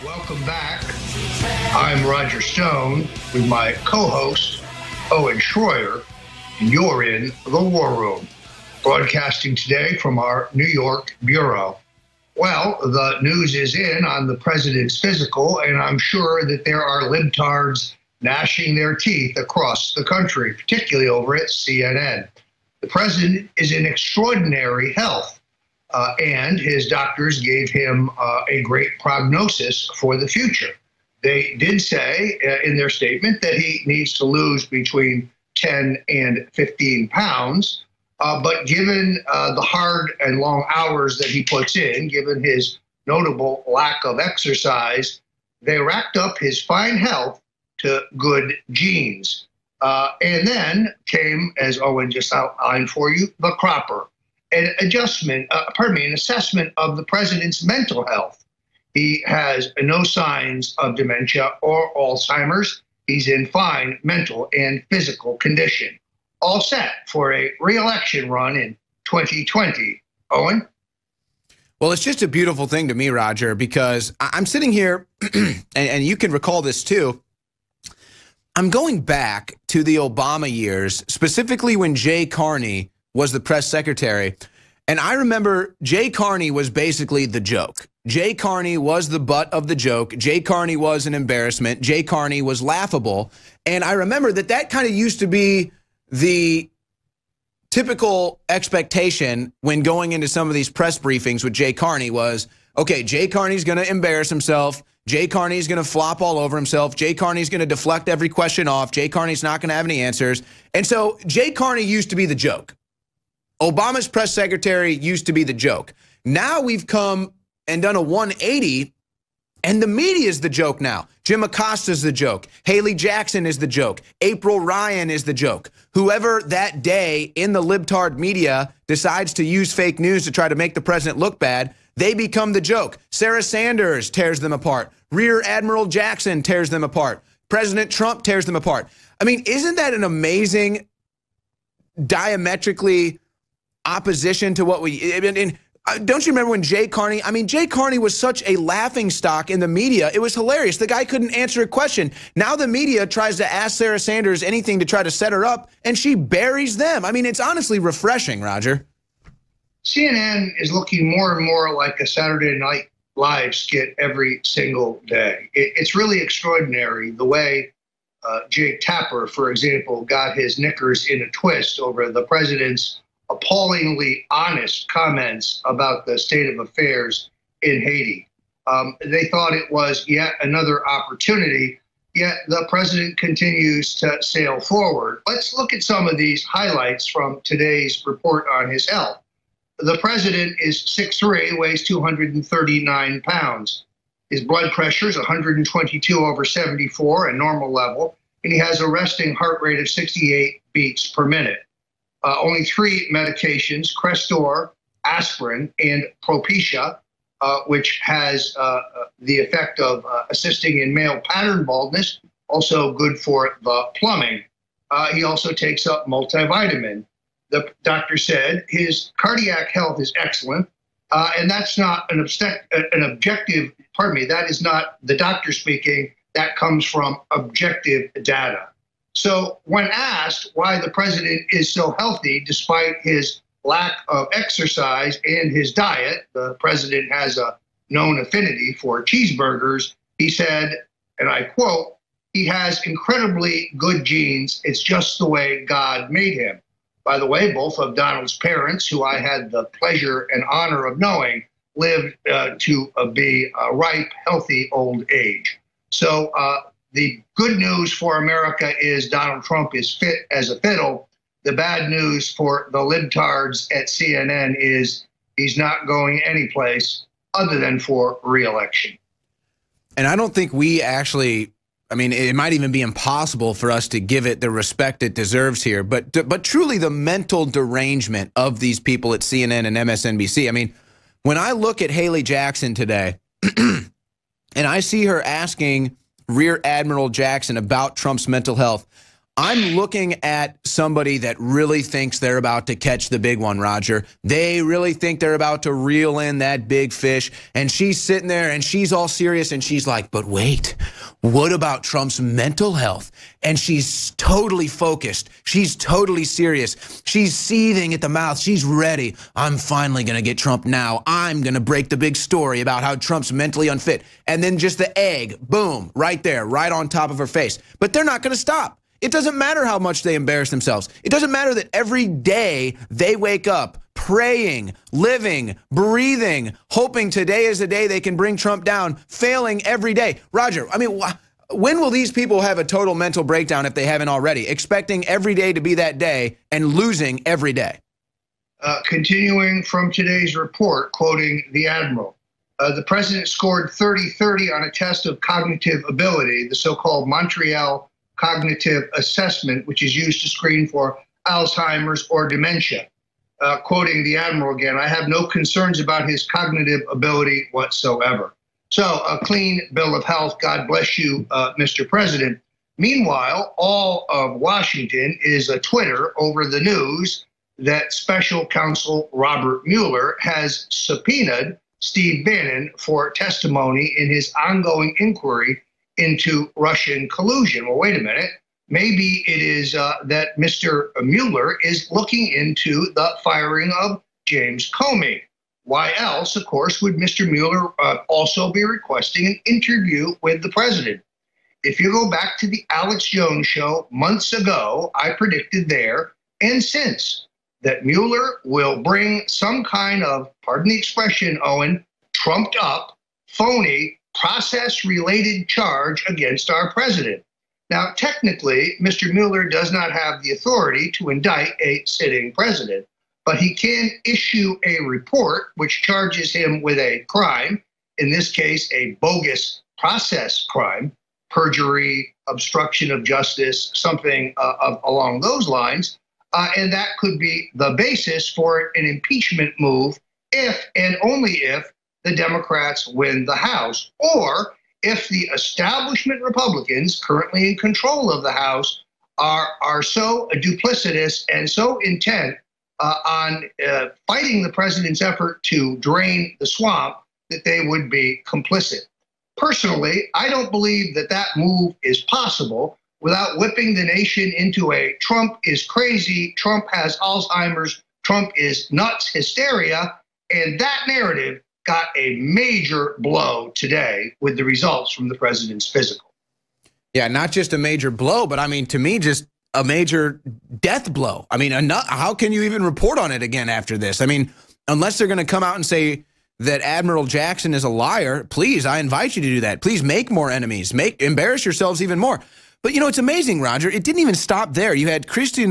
Welcome back. I'm Roger Stone with my co-host, Owen Schroyer, and you're in the War Room, broadcasting today from our New York bureau. Well, the news is in on the president's physical, and I'm sure that there are libtards gnashing their teeth across the country, particularly over at CNN. The president is in extraordinary health. And his doctors gave him a great prognosis for the future. They did say in their statement that he needs to lose between 10 and 15 pounds. But given the hard and long hours that he puts in, given his notable lack of exercise, they racked up his fine health to good genes. And then came, as Owen just outlined for you, the cropper. An assessment of the president's mental health. He has no signs of dementia or Alzheimer's. He's in fine mental and physical condition. All set for a re-election run in 2020. Owen? Well, it's just a beautiful thing to me, Roger, because I'm sitting here, and you can recall this too. I'm going back to the Obama years, specifically when Jay Carney was the press secretary. And I remember Jay Carney was basically the joke. Jay Carney was the butt of the joke. Jay Carney was an embarrassment. Jay Carney was laughable. And I remember that kind of used to be the typical expectation when going into some of these press briefings with Jay Carney was, okay, Jay Carney's going to embarrass himself. Jay Carney's going to flop all over himself. Jay Carney's going to deflect every question off. Jay Carney's not going to have any answers. And so Jay Carney used to be the joke. Obama's press secretary used to be the joke. Now we've come and done a 180, and the media is the joke now. Jim Acosta's the joke. Haley Jackson is the joke. April Ryan is the joke. Whoever that day in the libtard media decides to use fake news to try to make the president look bad, they become the joke. Sarah Sanders tears them apart. Rear Admiral Jackson tears them apart. President Trump tears them apart. I mean, isn't that an amazing diametrically opposition to what don't you remember when Jay Carney, Jay Carney was such a laughing stock in the media. It was hilarious. The guy couldn't answer a question. Now the media tries to ask Sarah Sanders anything to try to set her up, and she buries them. I mean, it's honestly refreshing, Roger. CNN is looking more and more like a Saturday Night Live skit every single day. It's really extraordinary the way Jake Tapper, for example, got his knickers in a twist over the president's appallingly honest comments about the state of affairs in Haiti. They thought it was yet another opportunity, yet the president continues to sail forward. Let's look at some of these highlights from today's report on his health. The president is 6'3", weighs 239 pounds. His blood pressure is 122/74, a normal level, and he has a resting heart rate of 68 beats per minute. Only 3 medications, Crestor, aspirin, and Propecia, which has the effect of assisting in male pattern baldness, also good for the plumbing. He also takes up multivitamin. The doctor said his cardiac health is excellent, and that's not an objective, that is not the doctor speaking, that comes from objective data. So when asked why the president is so healthy despite his lack of exercise and his diet, the president has a known affinity for cheeseburgers, he said, and I quote, "He has incredibly good genes. It's just the way God made him." By the way, both of Donald's parents, who I had the pleasure and honor of knowing, lived to be a ripe, healthy old age. So the good news for America is Donald Trump is fit as a fiddle. The bad news for the libtards at CNN is he's not going anyplace other than for re-election. And I don't think we actually, it might even be impossible for us to give it the respect it deserves here, but truly the mental derangement of these people at CNN and MSNBC. When I look at Haley Jackson today and I see her asking Rear Admiral Jackson about Trump's mental health, I'm looking at somebody that really thinks they're about to catch the big one, Roger. They really think they're about to reel in that big fish. And she's sitting there and she's all serious and she's like, but wait, what about Trump's mental health? And she's totally focused. She's totally serious. She's seething at the mouth. She's ready. I'm finally going to get Trump now. I'm going to break the big story about how Trump's mentally unfit. And then just the egg, boom, right there, right on top of her face. But they're not going to stop. It doesn't matter how much they embarrass themselves. It doesn't matter that every day they wake up praying, living, breathing, hoping today is the day they can bring Trump down, failing every day. Roger, I mean, when will these people have a total mental breakdown if they haven't already, expecting every day to be that day and losing every day? Continuing from today's report, quoting the Admiral, the president scored 30-30 on a test of cognitive ability, the so-called Montreal Cognitive Assessment, which is used to screen for Alzheimer's or dementia. Quoting the Admiral again, I have no concerns about his cognitive ability whatsoever. So a clean bill of health, God bless you, Mr. President. Meanwhile, all of Washington is a Twitter over the news that Special Counsel Robert Mueller has subpoenaed Steve Bannon for testimony in his ongoing inquiry into Russian collusion. Well, wait a minute. Maybe it is that Mr. Mueller is looking into the firing of James Comey. Why else, of course, would Mr. Mueller also be requesting an interview with the president? If you go back to the Alex Jones show months ago, I predicted there and since that Mueller will bring some kind of, pardon the expression, Owen, trumped up, phony, process-related charge against our president. Now, technically, Mr. Mueller does not have the authority to indict a sitting president, but he can issue a report which charges him with a crime, in this case, a bogus process crime, perjury, obstruction of justice, something along those lines, and that could be the basis for an impeachment move if and only if the Democrats win the House, or if the establishment Republicans currently in control of the House are so duplicitous and so intent on fighting the president's effort to drain the swamp that they would be complicit. Personally, I don't believe that that move is possible without whipping the nation into a Trump is crazy, Trump has Alzheimer's, Trump is nuts hysteria, and that narrative got a major blow today with the results from the president's physical. Yeah, not just a major blow, but I mean, to me, just a major death blow. I mean, how can you even report on it again after this? I mean, unless they're going to come out and say that Admiral Jackson is a liar, please, I invite you to do that. Please make more enemies, embarrass yourselves even more. But, you know, it's amazing, Roger. It didn't even stop there. You had Kristen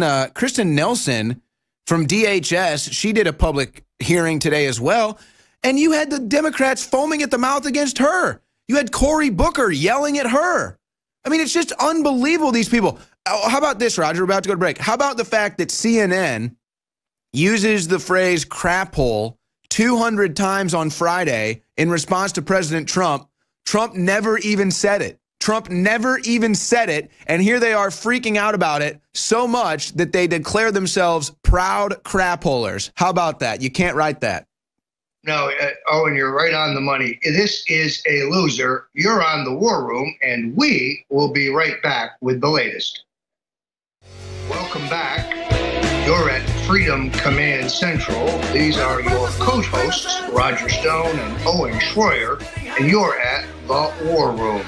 Nelson from DHS. She did a public hearing today as well. And you had the Democrats foaming at the mouth against her. You had Cory Booker yelling at her. I mean, it's just unbelievable, these people. How about this, Roger? We're about to go to break. How about the fact that CNN uses the phrase crap hole 200 times on Friday in response to President Trump? Trump never even said it. Trump never even said it. And here they are freaking out about it so much that they declare themselves proud crap holers. How about that? You can't write that. No, Owen, you're right on the money. This is a loser. You're on the War Room, and we will be right back with the latest. Welcome back. You're at Freedom Command Central. These are your co-hosts, Roger Stone and Owen Schroyer, and you're at the War Room.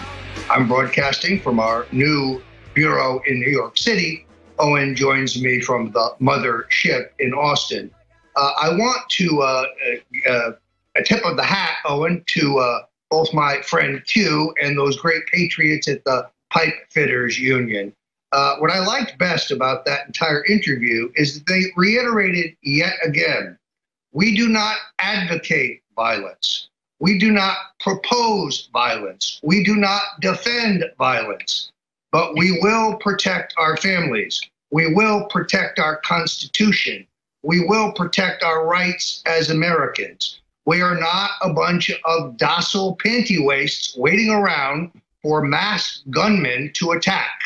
I'm broadcasting from our new bureau in New York City. Owen joins me from the mothership in Austin. I want to a tip of the hat, Owen, to both my friend Q and those great patriots at the Pipe Fitters Union. What I liked best about that entire interview is that they reiterated yet again, we do not advocate violence. We do not propose violence. We do not defend violence, but we will protect our families. We will protect our Constitution. We will protect our rights as Americans. We are not a bunch of docile panty waists waiting around for masked gunmen to attack.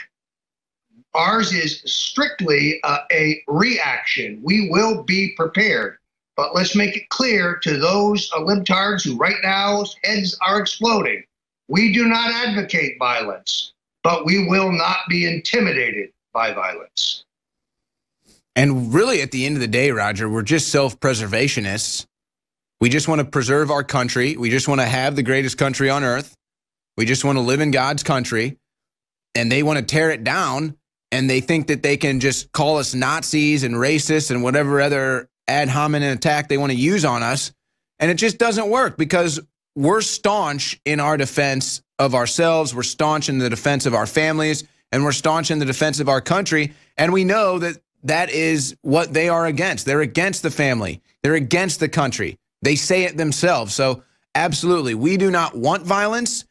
Ours is strictly a reaction. We will be prepared. But let's make it clear to those libtards who right now heads are exploding. We do not advocate violence, but we will not be intimidated by violence. And really, at the end of the day, Roger, we're just self-preservationists. We just want to preserve our country. We just want to have the greatest country on earth. We just want to live in God's country. And they want to tear it down. And they think that they can just call us Nazis and racists and whatever other ad hominem attack they want to use on us. And it just doesn't work because we're staunch in our defense of ourselves. We're staunch in the defense of our families. And we're staunch in the defense of our country. And we know that that is what they are against. They're against the family. They're against the country. They say it themselves. So absolutely, we do not want violence.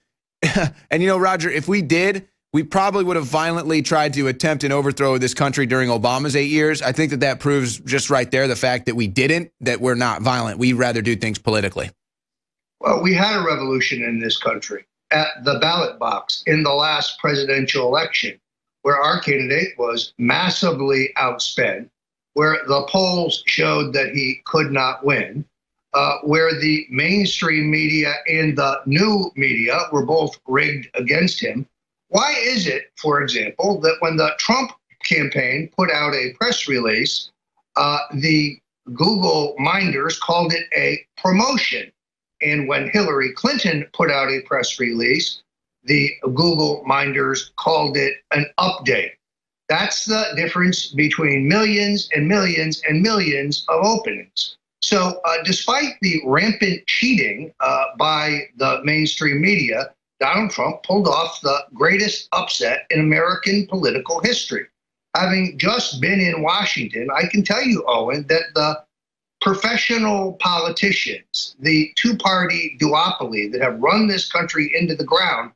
And you know, Roger, if we did, we probably would have violently tried to attempt an overthrow of this country during Obama's 8 years. I think that that proves just right there the fact that we didn't, that we're not violent. We'd rather do things politically. Well, we had a revolution in this country at the ballot box in the last presidential election, where our candidate was massively outspent, where the polls showed that he could not win, where the mainstream media and the new media were both rigged against him. Why is it, for example, that when the Trump campaign put out a press release, the Google minders called it a promotion? And when Hillary Clinton put out a press release, the Google minders called it an update. That's the difference between millions and millions and millions of openings. So despite the rampant cheating by the mainstream media, Donald Trump pulled off the greatest upset in American political history. Having just been in Washington, I can tell you, Owen, that the professional politicians, the two-party duopoly that have run this country into the ground,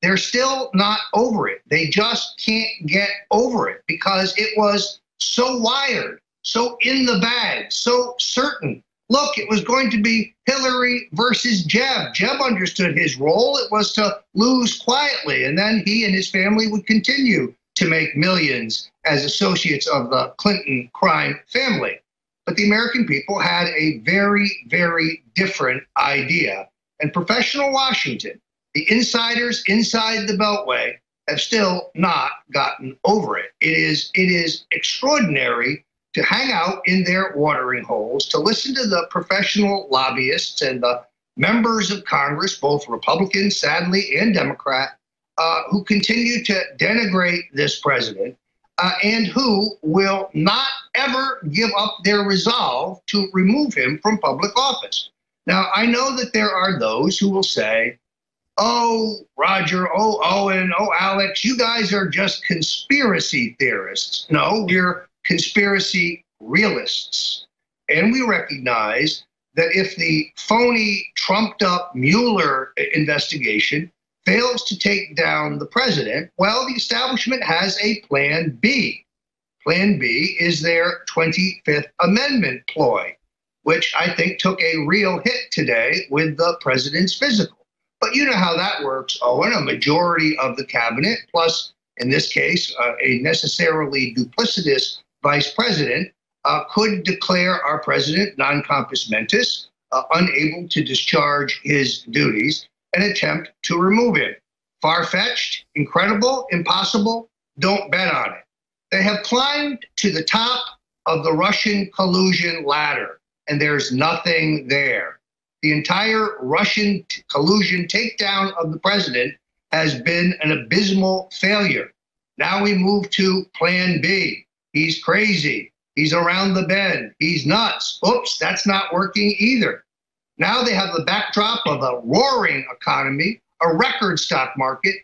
they're still not over it. They just can't get over it because it was so wired, so in the bag, so certain. Look, it was going to be Hillary versus Jeb. Jeb understood his role. It was to lose quietly, and then he and his family would continue to make millions as associates of the Clinton crime family. But the American people had a very, very different idea. And professional Washington, the insiders inside the Beltway, have still not gotten over it. It is extraordinary to hang out in their watering holes, to listen to the professional lobbyists and the members of Congress, both Republican, sadly, and Democrat, who continue to denigrate this president and who will not ever give up their resolve to remove him from public office. Now, I know that there are those who will say, oh, Roger, oh, Owen, oh, Alex, you guys are just conspiracy theorists. No, we're conspiracy realists. And we recognize that if the phony, trumped-up Mueller investigation fails to take down the president, well, the establishment has a plan B. Plan B is their 25th Amendment ploy, which I think took a real hit today with the president's physical. But you know how that works, Owen. A majority of the cabinet, plus, in this case, a necessarily duplicitous vice president, could declare our president non-compos mentis, unable to discharge his duties, and attempt to remove him. Far-fetched, incredible, impossible, don't bet on it. They have climbed to the top of the Russian collusion ladder, and there's nothing there. The entire Russian collusion takedown of the president has been an abysmal failure. Now we move to Plan B. He's crazy. He's around the bend. He's nuts. Oops, that's not working either. Now they have the backdrop of a roaring economy, a record stock market,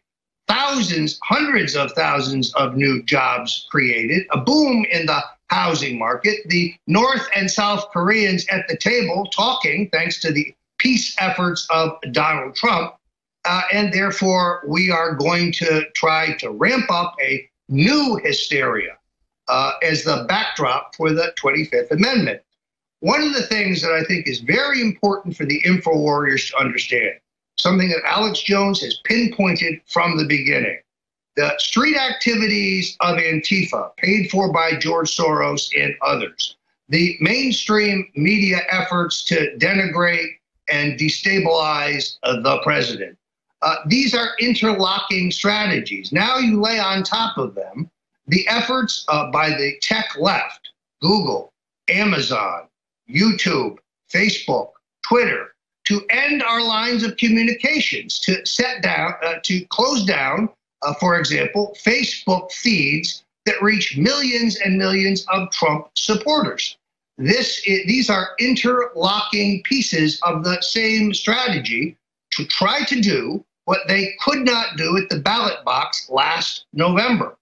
thousands, hundreds of thousands of new jobs created, a boom in the housing market, the North and South Koreans at the table talking thanks to the peace efforts of Donald Trump, and therefore we are going to try to ramp up a new hysteria as the backdrop for the 25th Amendment. One of the things that I think is very important for the info warriors to understand, something that Alex Jones has pinpointed from the beginning, the street activities of Antifa, paid for by George Soros and others, the mainstream media efforts to denigrate and destabilize the president. These are interlocking strategies. Now you lay on top of them the efforts by the tech left, Google, Amazon, YouTube, Facebook, Twitter, to end our lines of communications, to close down, for example, Facebook feeds that reach millions and millions of Trump supporters. These are interlocking pieces of the same strategy to try to do what they could not do at the ballot box last November.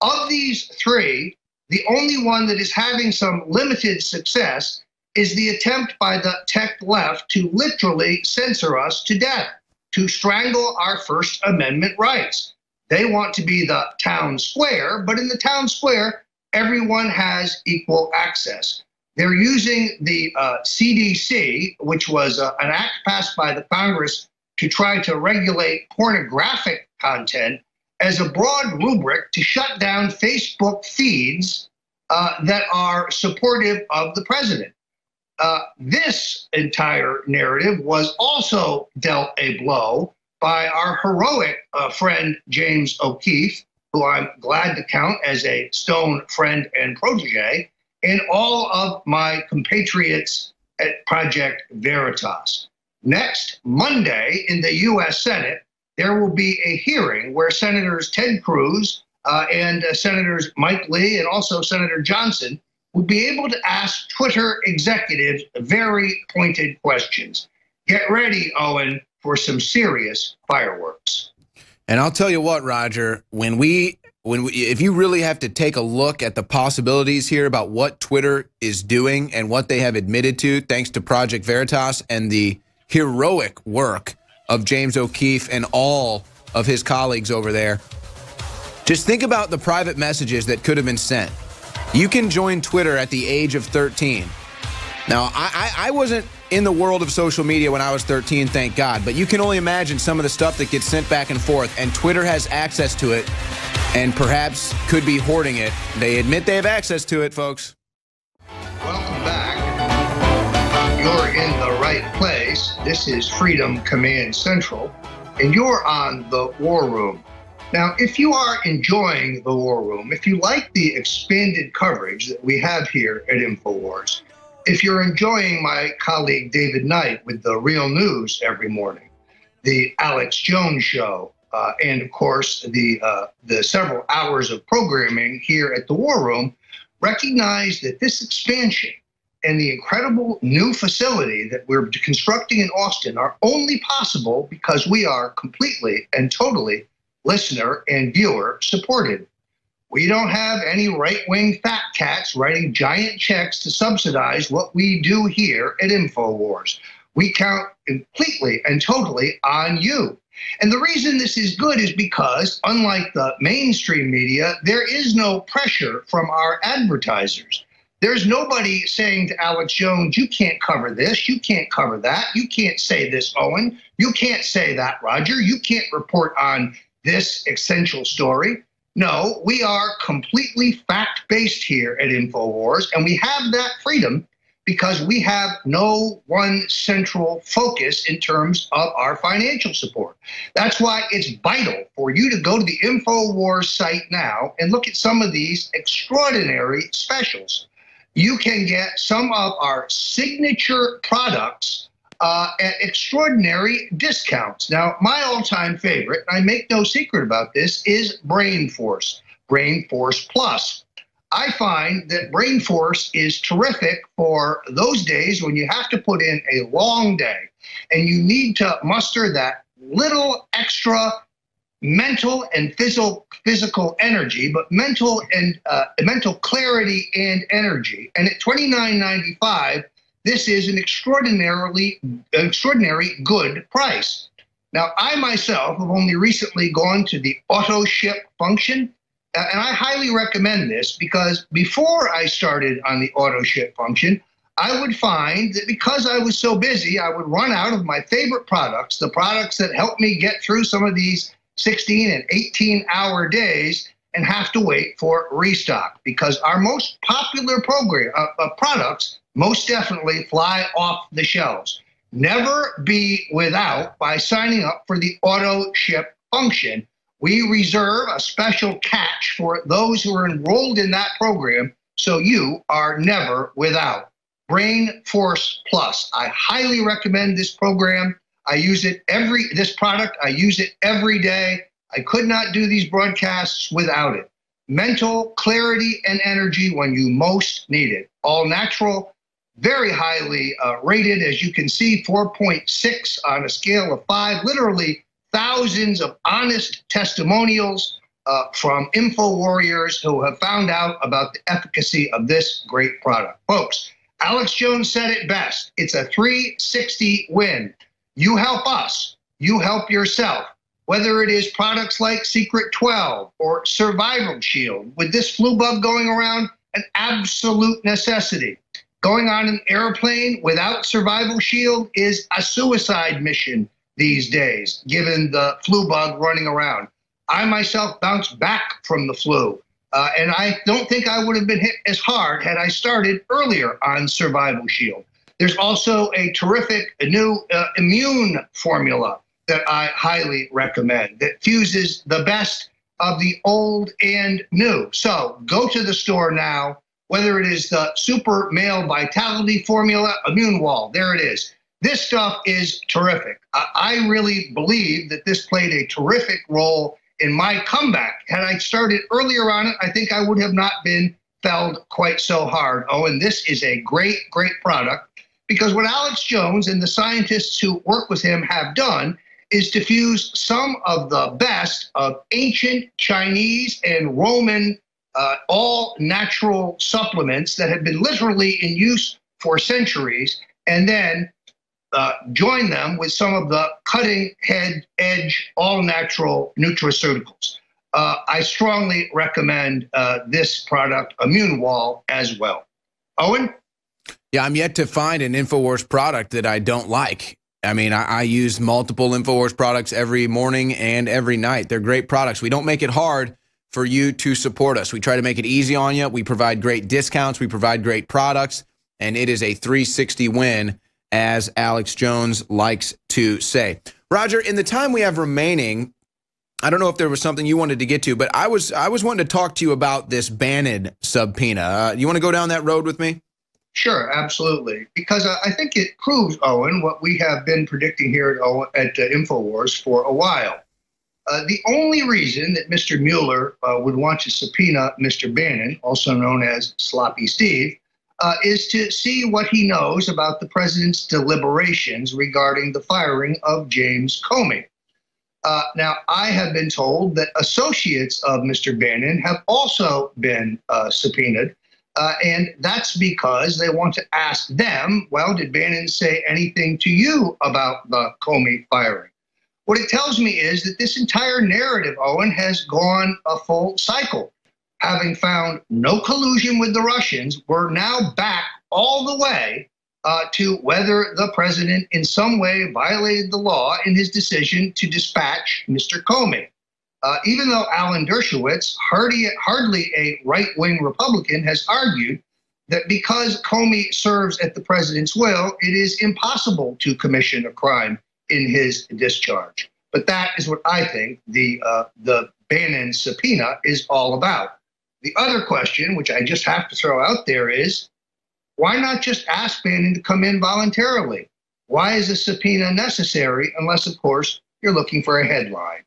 Of these three, the only one that is having some limited success is the attempt by the tech left to literally censor us to death, to strangle our First Amendment rights. They want to be the town square, but in the town square, everyone has equal access. They're using the CDC, which was an act passed by the Congress to try to regulate pornographic content, as a broad rubric to shut down Facebook feeds that are supportive of the president. This entire narrative was also dealt a blow by our heroic friend James O'Keefe, who I'm glad to count as a Stone friend and protege, and all of my compatriots at Project Veritas. Next Monday in the U.S. Senate, there will be a hearing where Senators Ted Cruz and Senators Mike Lee and also Senator Johnson will be able to ask Twitter executives very pointed questions. Get ready, Owen, for some serious fireworks. And I'll tell you what, Roger, if you really have to take a look at the possibilities here about what Twitter is doing and what they have admitted to, thanks to Project Veritas and the heroic work of James O'Keefe and all of his colleagues over there, just think about the private messages that could have been sent. You can join Twitter at the age of 13. Now, I wasn't in the world of social media when I was 13, thank God, but you can only imagine some of the stuff that gets sent back and forth, and Twitter has access to it and perhaps could be hoarding it. They admit they have access to it, folks. Welcome back. You're in the right place. This is Freedom Command Central, and you're on the War Room. Now, if you are enjoying the War Room, if you like the expanded coverage that we have here at InfoWars, if you're enjoying my colleague David Knight with the Real News every morning, the Alex Jones Show, and of course the several hours of programming here at the War Room, recognize that this expansion and the incredible new facility that we're constructing in Austin are only possible because we are completely and totally listener and viewer supported. We don't have any right-wing fat cats writing giant checks to subsidize what we do here at InfoWars. We count completely and totally on you. And the reason this is good is because, unlike the mainstream media, there is no pressure from our advertisers. There's nobody saying to Alex Jones, you can't cover this, you can't cover that, you can't say this, Owen, you can't say that, Roger, you can't report on this essential story. No, we are completely fact-based here at InfoWars, and we have that freedom because we have no one central focus in terms of our financial support. That's why it's vital for you to go to the InfoWars site now and look at some of these extraordinary specials. You can get some of our signature products at extraordinary discounts. Now, my all-time favorite, and I make no secret about this, is Brain Force Plus. I find that Brain Force is terrific for those days when you have to put in a long day and you need to muster that little extra mental and physical energy, but mental clarity and energy. And at $29.95, this is an extraordinary good price. Now, I myself have only recently gone to the auto ship function, and I highly recommend this because before I started on the auto ship function, I would find that because I was so busy, I would run out of my favorite products, the products that help me get through some of these 16 and 18-hour days and have to wait for restock because our most popular products most definitely fly off the shelves. Never be without by signing up for the auto ship function. We reserve a special catch for those who are enrolled in that program, so you are never without. Brain Force Plus. I highly recommend this program. I use it this product, I use it every day. I could not do these broadcasts without it. Mental clarity and energy when you most need it. All natural, very highly rated, as you can see, 4.6 on a scale of 5, literally thousands of honest testimonials from info warriors who have found out about the efficacy of this great product. Folks, Alex Jones said it best. It's a 360 win. You help us, you help yourself. Whether it is products like Secret 12 or Survival Shield, with this flu bug going around, an absolute necessity. Going on an airplane without Survival Shield is a suicide mission these days, given the flu bug running around. I myself bounced back from the flu, and I don't think I would have been hit as hard had I started earlier on Survival Shield. There's also a terrific new immune formula that I highly recommend that fuses the best of the old and new. So go to the store now, whether it is the Super Male Vitality Formula, Immune Wall, there it is. This stuff is terrific. I really believe that this played a terrific role in my comeback. Had I started earlier on it, I think I would have not been felled quite so hard. Oh, and this is a great, great product because what Alex Jones and the scientists who work with him have done is to fuse some of the best of ancient Chinese and Roman all-natural supplements that have been literally in use for centuries, and then join them with some of the cutting-edge, all-natural nutraceuticals. I strongly recommend this product, Immune Wall, as well. Owen? Yeah, I'm yet to find an InfoWars product that I don't like. I mean, I use multiple InfoWars products every morning and every night. They're great products. We don't make it hard for you to support us. We try to make it easy on you. We provide great discounts. We provide great products. And it is a 360 win, as Alex Jones likes to say. Roger, in the time we have remaining, I don't know if there was something you wanted to get to, but I was wanting to talk to you about this Bannon subpoena. You want to go down that road with me? Sure, absolutely. Because I think it proves, Owen, what we have been predicting here at InfoWars for a while. The only reason that Mr. Mueller would want to subpoena Mr. Bannon, also known as Sloppy Steve, is to see what he knows about the president's deliberations regarding the firing of James Comey. Now, I have been told that associates of Mr. Bannon have also been subpoenaed. And that's because they want to ask them, well, did Bannon say anything to you about the Comey firing? What it tells me is that this entire narrative, Owen, has gone a full cycle. Having found no collusion with the Russians, we're now back all the way to whether the president in some way violated the law in his decision to dispatch Mr. Comey. Even though Alan Dershowitz, hardly a right-wing Republican, has argued that because Comey serves at the president's will, it is impossible to commission a crime in his discharge. But that is what I think the Bannon subpoena is all about. The other question, which I just have to throw out there, is why not just ask Bannon to come in voluntarily? Why is a subpoena necessary unless, of course, you're looking for a headline?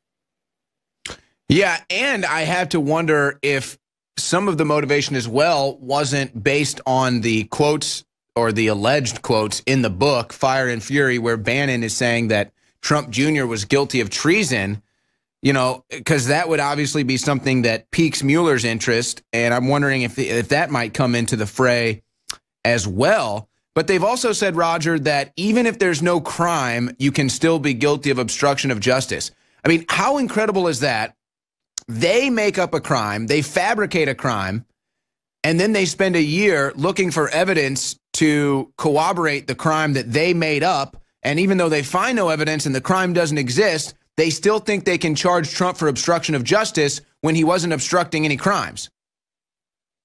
Yeah, and I have to wonder if some of the motivation as well wasn't based on the quotes or the alleged quotes in the book, Fire and Fury, where Bannon is saying that Trump Jr. was guilty of treason, you know, because that would obviously be something that piques Mueller's interest. And I'm wondering if that might come into the fray as well. But they've also said, Roger, that even if there's no crime, you can still be guilty of obstruction of justice. I mean, how incredible is that? They make up a crime, they fabricate a crime, and then they spend a year looking for evidence to corroborate the crime that they made up. And even though they find no evidence and the crime doesn't exist, they still think they can charge Trump for obstruction of justice when he wasn't obstructing any crimes.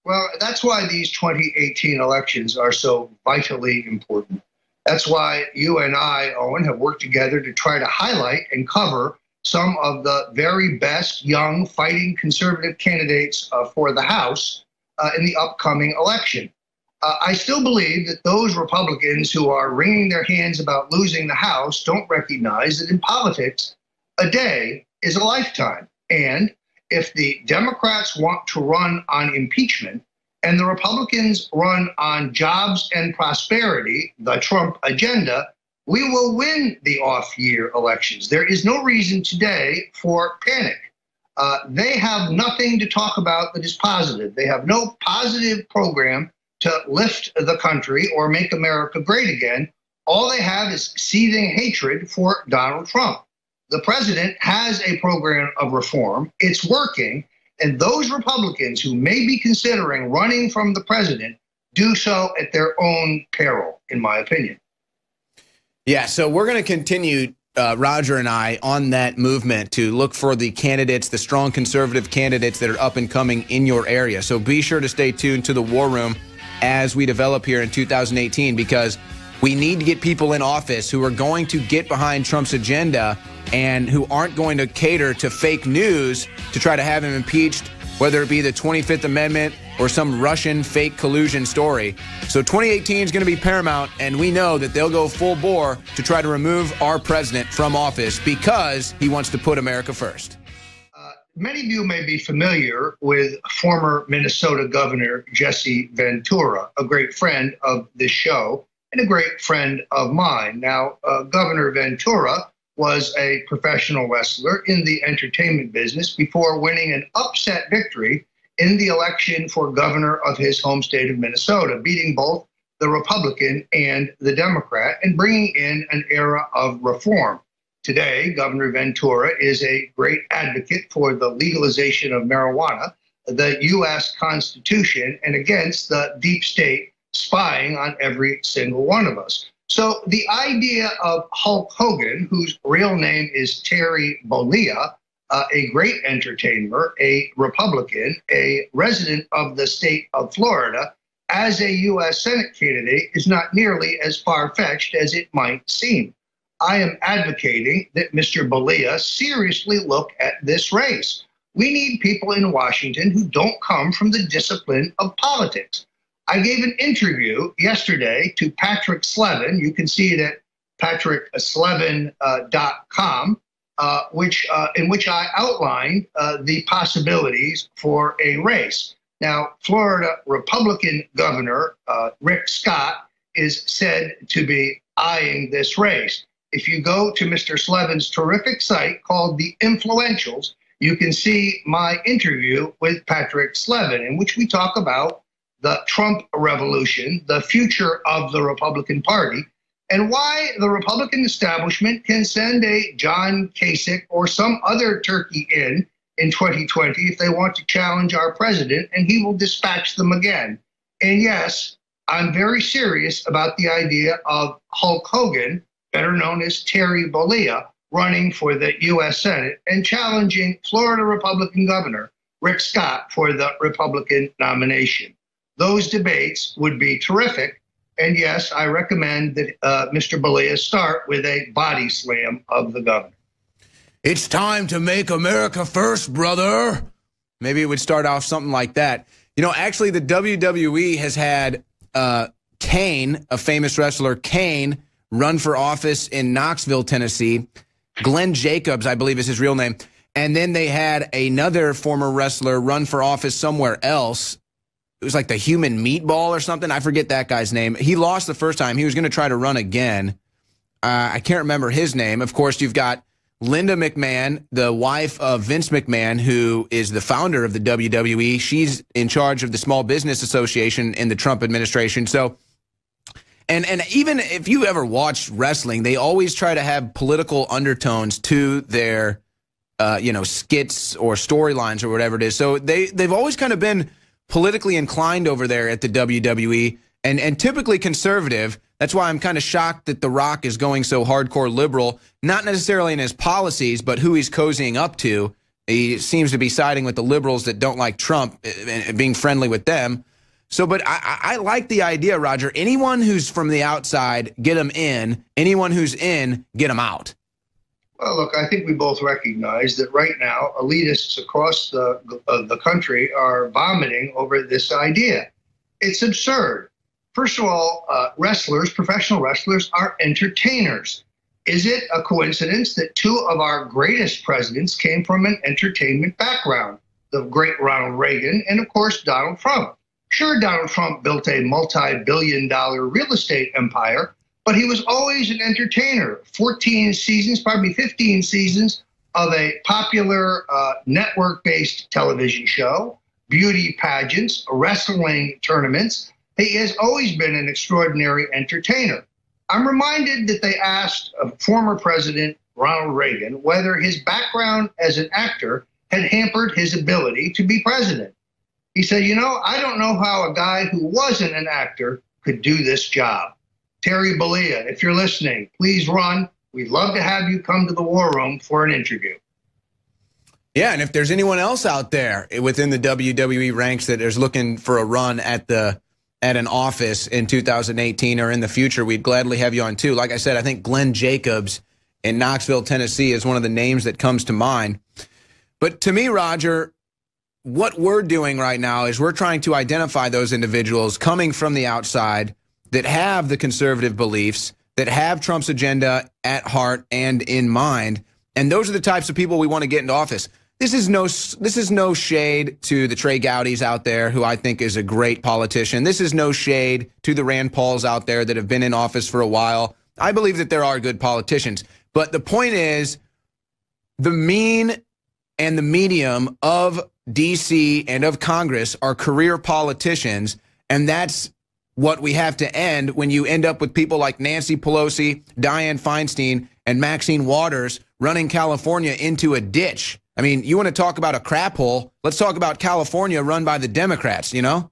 Well, that's why these 2018 elections are so vitally important. That's why you and I, Owen, have worked together to try to highlight and cover some of the very best young fighting conservative candidates for the House in the upcoming election. I still believe that those Republicans who are wringing their hands about losing the House don't recognize that in politics, a day is a lifetime. And if the Democrats want to run on impeachment and the Republicans run on jobs and prosperity, the Trump agenda, we will win the off-year elections. There is no reason today for panic. They have nothing to talk about that is positive. They have no positive program to lift the country or make America great again. All they have is seething hatred for Donald Trump. The president has a program of reform. It's working. And those Republicans who may be considering running from the president do so at their own peril, in my opinion. Yeah, so we're going to continue, Roger and I, on that movement to look for the candidates, the strong conservative candidates that are up and coming in your area. So be sure to stay tuned to the War Room as we develop here in 2018, because we need to get people in office who are going to get behind Trump's agenda and who aren't going to cater to fake news to try to have him impeached, whether it be the 25th Amendment or some Russian fake collusion story. So 2018 is going to be paramount, and we know that they'll go full bore to try to remove our president from office because he wants to put America first. Many of you may be familiar with former Minnesota Governor Jesse Ventura, a great friend of this show and a great friend of mine. Now, Governor Ventura was a professional wrestler in the entertainment business before winning an upset victory in the election for governor of his home state of Minnesota, beating both the Republican and the Democrat and bringing in an era of reform. Today, Governor Ventura is a great advocate for the legalization of marijuana, the U.S. Constitution, and against the deep state spying on every single one of us. So the idea of Hulk Hogan, whose real name is Terry Bollea, a great entertainer, a Republican, a resident of the state of Florida, as a U.S. Senate candidate is not nearly as far-fetched as it might seem. I am advocating that Mr. Bollea seriously look at this race. We need people in Washington who don't come from the discipline of politics. I gave an interview yesterday to Patrick Slevin. You can see it at patrickslevin.com, in which I outlined the possibilities for a race. Now, Florida Republican Governor Rick Scott is said to be eyeing this race. If you go to Mr. Slevin's terrific site called The Influentials, you can see my interview with Patrick Slevin, in which we talk about the Trump revolution, the future of the Republican Party, and why the Republican establishment can send a John Kasich or some other turkey in 2020 if they want to challenge our president, and he will dispatch them again. And yes, I'm very serious about the idea of Hulk Hogan, better known as Terry Bollea, running for the U.S. Senate and challenging Florida Republican Governor Rick Scott for the Republican nomination. Those debates would be terrific. And yes, I recommend that Mr. Bollea start with a body slam of the governor. It's time to make America first, brother. Maybe it would start off something like that. You know, actually, the WWE has had Kane, a famous wrestler, Kane, run for office in Knoxville, Tennessee. Glenn Jacobs, I believe is his real name. And then they had another former wrestler run for office somewhere else. It was like the Human Meatball or something. I forget that guy's name. He lost the first time. He was going to try to run again. I can't remember his name. Of course, you've got Linda McMahon, the wife of Vince McMahon, who is the founder of the WWE. She's in charge of the Small Business Association in the Trump administration. So, and even if you ever watched wrestling, they always try to have political undertones to their, skits or storylines or whatever it is. So they've always kind of been politically inclined over there at the WWE and typically conservative. That's why I'm kind of shocked that The Rock is going so hardcore liberal, not necessarily in his policies, but who he's cozying up to. He seems to be siding with the liberals that don't like Trump and being friendly with them. So, but I like the idea, Roger. Anyone who's from the outside, get them in. Anyone who's in, get them out. Well, look, I think we both recognize that right now, elitists across the country are vomiting over this idea. It's absurd. First of all, wrestlers, professional wrestlers, are entertainers. Is it a coincidence that two of our greatest presidents came from an entertainment background? The great Ronald Reagan and, of course, Donald Trump. Sure, Donald Trump built a multi-billion-dollar real estate empire, but he was always an entertainer. 14 seasons, probably 15 seasons of a popular network-based television show, beauty pageants, wrestling tournaments. He has always been an extraordinary entertainer. I'm reminded that they asked former President Ronald Reagan whether his background as an actor had hampered his ability to be president. He said, you know, I don't know how a guy who wasn't an actor could do this job. Terry Bollea, if you're listening, please run. We'd love to have you come to the War Room for an interview. Yeah, and if there's anyone else out there within the WWE ranks that is looking for a run at an office in 2018 or in the future, we'd gladly have you on too. Like I said, I think Glenn Jacobs in Knoxville, Tennessee is one of the names that comes to mind. But to me, Roger, what we're doing right now is we're trying to identify those individuals coming from the outside that have the conservative beliefs, that have Trump's agenda at heart and in mind. And those are the types of people we want to get into office. This is no shade to the Trey Gowdys out there, who I think is a great politician. This is no shade to the Rand Pauls out there that have been in office for a while. I believe that there are good politicians. But the point is, the mean and the medium of D.C. and of Congress are career politicians, and that's what we have to end when you end up with people like Nancy Pelosi, Dianne Feinstein, and Maxine Waters running California into a ditch. I mean, you want to talk about a crap hole? Let's talk about California run by the Democrats, you know?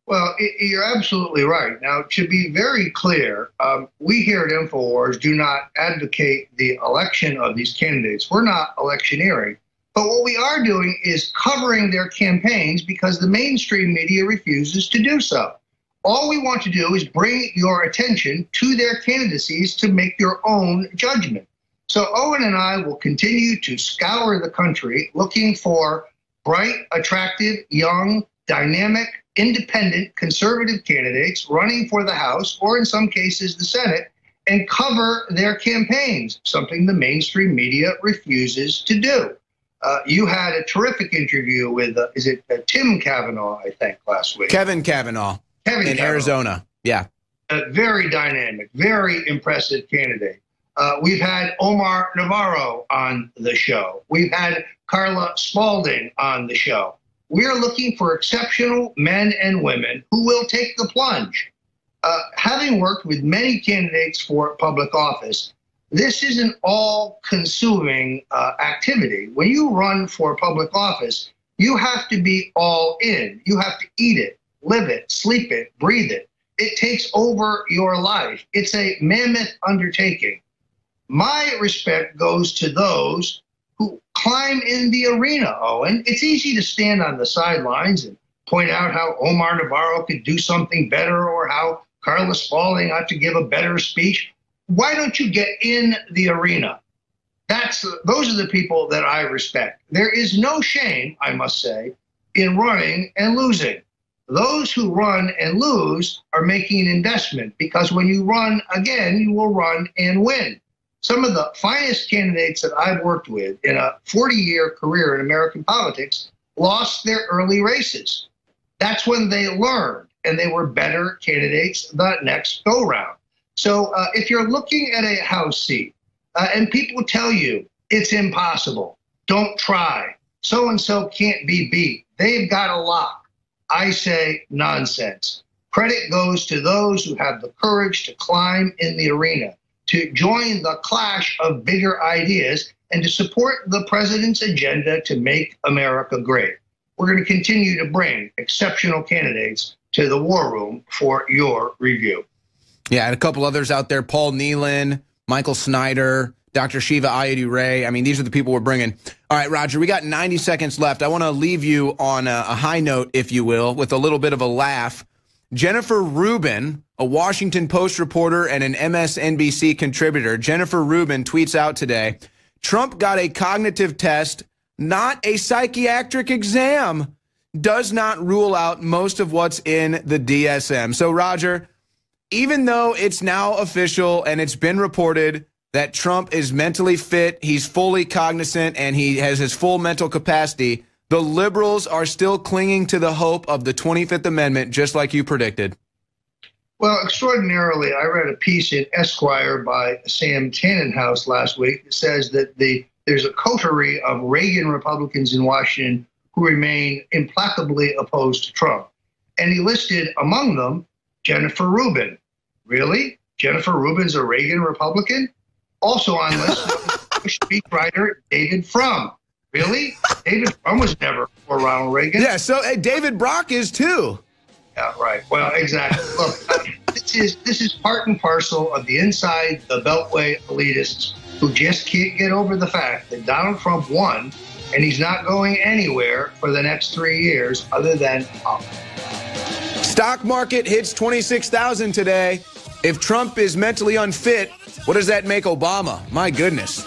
Well, you're absolutely right. Now, to be very clear, we here at InfoWars do not advocate the election of these candidates. We're not electioneering. But what we are doing is covering their campaigns because the mainstream media refuses to do so. All we want to do is bring your attention to their candidacies to make your own judgment. So Owen and I will continue to scour the country looking for bright, attractive, young, dynamic, independent, conservative candidates running for the House or in some cases the Senate and cover their campaigns, something the mainstream media refuses to do. You had a terrific interview with, Tim Kavanaugh, I think, last week. Kevin Kavanaugh in Arizona. Yeah. A very dynamic, very impressive candidate. We've had Omar Navarro on the show. We've had Carla Spalding on the show. We're looking for exceptional men and women who will take the plunge. Having worked with many candidates for public office, this is an all-consuming activity. When you run for public office, you have to be all in. You have to eat it, live it, sleep it, breathe it. It takes over your life. It's a mammoth undertaking. My respect goes to those who climb in the arena, Owen. It's easy to stand on the sidelines and point out how Omar Navarro could do something better or how Carla Spalding ought to give a better speech. Why don't you get in the arena? Those are the people that I respect. There is no shame, I must say, in running and losing. Those who run and lose are making an investment because when you run again, you will run and win. Some of the finest candidates that I've worked with in a 40-year career in American politics lost their early races. That's when they learned, and they were better candidates the next go-round. So if you're looking at a House seat and people tell you it's impossible, don't try, so-and-so can't be beat, they've got a lock, I say nonsense. Credit goes to those who have the courage to climb in the arena, to join the clash of bigger ideas, and to support the president's agenda to make America great. We're going to continue to bring exceptional candidates to the War Room for your review. Yeah, and a couple others out there, Paul Nealon, Michael Snyder, Dr. Shiva Ayyadurai. I mean, these are the people we're bringing. All right, Roger, we got 90 seconds left. I want to leave you on a high note, if you will, with a little bit of a laugh. Jennifer Rubin, a Washington Post reporter and an MSNBC contributor, Jennifer Rubin tweets out today, Trump got a cognitive test, not a psychiatric exam. Does not rule out most of what's in the DSM. So, Roger, even though it's now official and it's been reported that Trump is mentally fit, he's fully cognizant, and he has his full mental capacity, the liberals are still clinging to the hope of the 25th Amendment, just like you predicted. Well, extraordinarily, I read a piece in Esquire by Sam Tannenhouse last week that says that there's a coterie of Reagan Republicans in Washington who remain implacably opposed to Trump. And he listed among them Jennifer Rubin. Really? Jennifer Rubin's a Reagan Republican? Also on the list, speechwriter David Frum. Really? David Frum was never for Ronald Reagan. Yeah, so David Brock is too. Yeah, right. Well, exactly. Look, this is part and parcel of the inside the Beltway elitists who just can't get over the fact that Donald Trump won, and he's not going anywhere for the next 3 years other than up. Stock market hits 26,000 today. If Trump is mentally unfit, what does that make Obama? My goodness.